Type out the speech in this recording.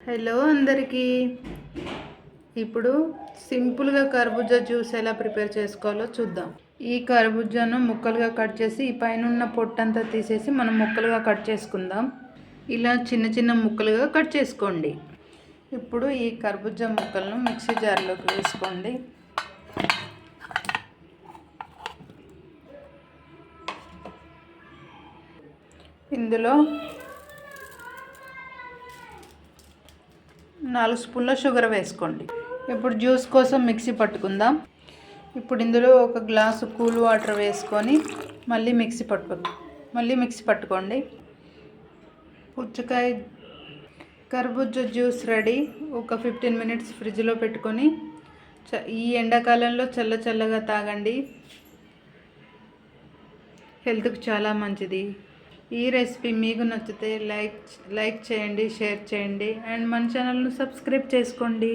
Hello అందరికీ. ఇప్పుడు సింపుల్గా కర్బూజా జ్యూస్ ఎలా ప్రిపేర్ చేసుకోవాలో చూద్దాం. ఈ కర్బూజాను ముక్కలుగా కట్ చేసి ఈ పైన ఉన్న పొట్టంతా తీసేసి మనం ముక్కలుగా కట్ చేసుకుందాం. ఇలా చిన్న చిన్న ముక్కలుగా కట్ చేసుకోండి. ఇప్పుడు ఈ కర్బూజా ముక్కలను మిక్సీ జార్లోకి వేసుకోండి. ఇందులో 4 స్పూన్ల షుగర్ వేసుకోండి. ఇప్పుడు జ్యూస్ కోసం మిక్సీ పట్టుకుందాం. ఇప్పుడు ఇందులో 1 గ్లాసు కూల్ వాటర్ వేసుకొని మళ్ళీ మిక్సీ పట్టుకోండి. పుచ్చకాయ కర్బూజా జ్యూస్ రెడీ. ఒక 15 మినిట్స్ ఫ్రిడ్జ్లో పెట్టుకొని ఈ ఎండాకాలంలో చల్లగా తాగండి. హెల్త్కి చాలా మంచిది. ఈ రెసిపీ మీకు నచ్చితే లైక్ చేయండి, షేర్ చేయండి అండ్ మన ఛానల్ను సబ్స్క్రైబ్ చేసుకోండి.